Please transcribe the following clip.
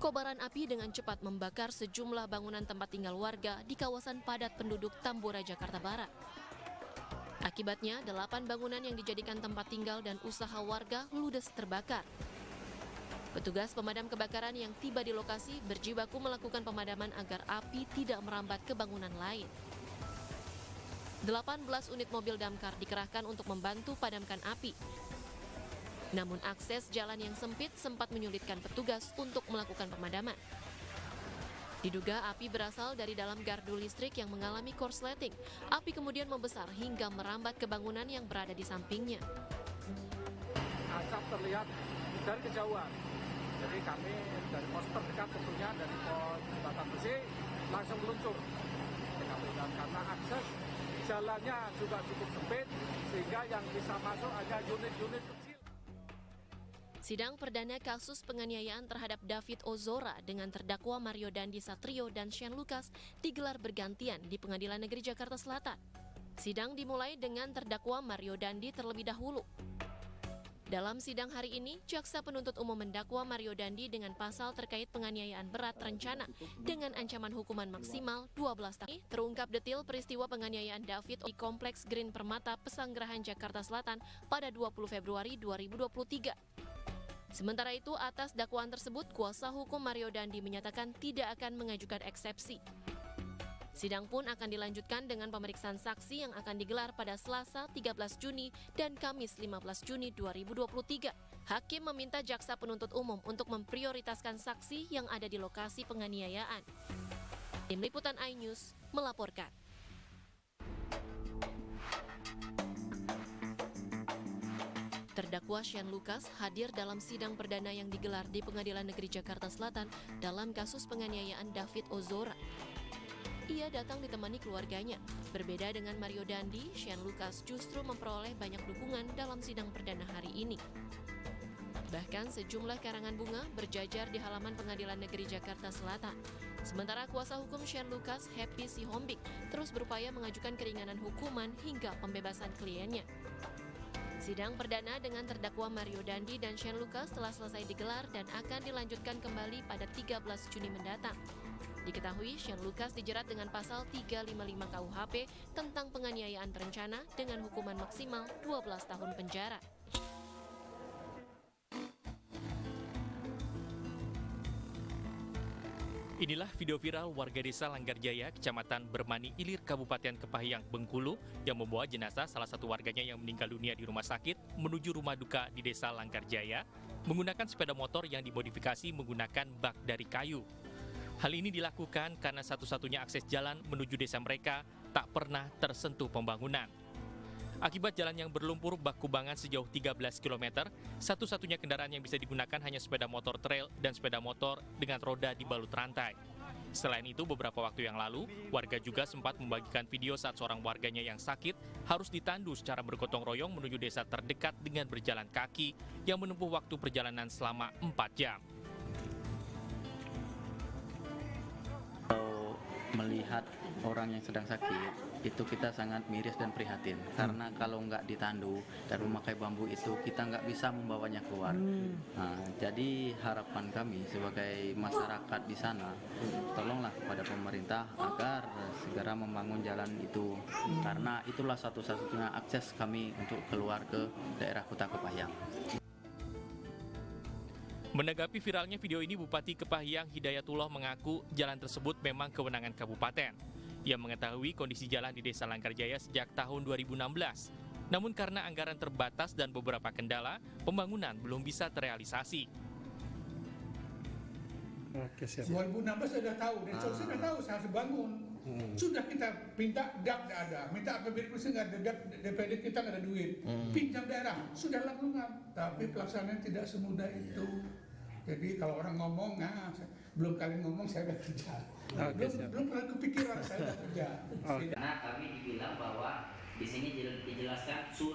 Kobaran api dengan cepat membakar sejumlah bangunan tempat tinggal warga di kawasan padat penduduk Tambora, Jakarta Barat. Akibatnya, 8 bangunan yang dijadikan tempat tinggal dan usaha warga ludes terbakar. Petugas pemadam kebakaran yang tiba di lokasi berjibaku melakukan pemadaman agar api tidak merambat ke bangunan lain. 18 unit mobil damkar dikerahkan untuk membantu padamkan api. Namun akses jalan yang sempit sempat menyulitkan petugas untuk melakukan pemadaman. Diduga api berasal dari dalam gardu listrik yang mengalami korsleting. Api kemudian membesar hingga merambat ke bangunan yang berada di sampingnya. Asap terlihat dari kejauhan. Jadi kami dari pos terdekat tentunya dari pos jembatan besi langsung meluncur. Dan karena akses jalannya juga cukup sempit sehingga yang bisa masuk hanya unit-unit kecil. Sidang perdana kasus penganiayaan terhadap David Ozora dengan terdakwa Mario Dandi Satrio dan Shane Lucas digelar bergantian di Pengadilan Negeri Jakarta Selatan. Sidang dimulai dengan terdakwa Mario Dandi terlebih dahulu. Dalam sidang hari ini, jaksa penuntut umum mendakwa Mario Dandi dengan pasal terkait penganiayaan berat rencana dengan ancaman hukuman maksimal 12 tahun. Terungkap detil peristiwa penganiayaan David di Kompleks Green Permata, Pesanggerahan, Jakarta Selatan pada 20 Februari 2023. Sementara itu, atas dakwaan tersebut, kuasa hukum Mario Dandi menyatakan tidak akan mengajukan eksepsi. Sidang pun akan dilanjutkan dengan pemeriksaan saksi yang akan digelar pada Selasa 13 Juni dan Kamis 15 Juni 2023. Hakim meminta jaksa penuntut umum untuk memprioritaskan saksi yang ada di lokasi penganiayaan. Tim Liputan iNews melaporkan. Terdakwa Shane Lucas hadir dalam sidang perdana yang digelar di Pengadilan Negeri Jakarta Selatan dalam kasus penganiayaan David Ozora. Ia datang ditemani keluarganya. Berbeda dengan Mario Dandi, Shane Lucas justru memperoleh banyak dukungan dalam sidang perdana hari ini. Bahkan sejumlah karangan bunga berjajar di halaman Pengadilan Negeri Jakarta Selatan. Sementara kuasa hukum Shane Lucas, Happy Sihombing, terus berupaya mengajukan keringanan hukuman hingga pembebasan kliennya. Sidang perdana dengan terdakwa Mario Dandi dan Shane Lucas telah selesai digelar dan akan dilanjutkan kembali pada 13 Juni mendatang. Diketahui Shane Lucas dijerat dengan pasal 355 KUHP tentang penganiayaan berencana dengan hukuman maksimal 12 tahun penjara. Inilah video viral warga desa Langgarjaya, Kecamatan Bermani Ilir, Kabupaten Kepahyang, Bengkulu, yang membawa jenazah salah satu warganya yang meninggal dunia di rumah sakit menuju rumah duka di desa Langgarjaya menggunakan sepeda motor yang dimodifikasi menggunakan bak dari kayu. Hal ini dilakukan karena satu-satunya akses jalan menuju desa mereka tak pernah tersentuh pembangunan. Akibat jalan yang berlumpur bak kubangan sejauh 13 km, satu-satunya kendaraan yang bisa digunakan hanya sepeda motor trail dan sepeda motor dengan roda dibalut rantai. Selain itu, beberapa waktu yang lalu, warga juga sempat membagikan video saat seorang warganya yang sakit harus ditandu secara bergotong royong menuju desa terdekat dengan berjalan kaki yang menempuh waktu perjalanan selama 4 jam. Melihat orang yang sedang sakit, itu kita sangat miris dan prihatin. Karena kalau nggak ditandu dan memakai bambu itu, kita nggak bisa membawanya keluar. Nah, jadi harapan kami sebagai masyarakat di sana, tolonglah kepada pemerintah agar segera membangun jalan itu. Karena itulah satu-satunya akses kami untuk keluar ke daerah Kota Kepahyang. Menanggapi viralnya video ini, Bupati Kepahyang Hidayatullah mengaku jalan tersebut memang kewenangan kabupaten. Ia mengetahui kondisi jalan di desa Langgarjaya sejak tahun 2016. Namun karena anggaran terbatas dan beberapa kendala, pembangunan belum bisa terrealisasi. Oke, siap. 2016 sudah tahu, dan sudah tahu saya harus bangun. Sudah kita pinta, dak tidak ada. Minta APBD pusat nggak ada, DPD kita nggak ada duit. Pinjam daerah, sudah lakukan. Tapi pelaksanaan tidak semudah itu. Jadi kalau orang ngomong, nah, belum kali ngomong saya udah kerja. Belum pernah kepikiran saya udah kerja. Karena kami dibilang bahwa di sini dijelaskan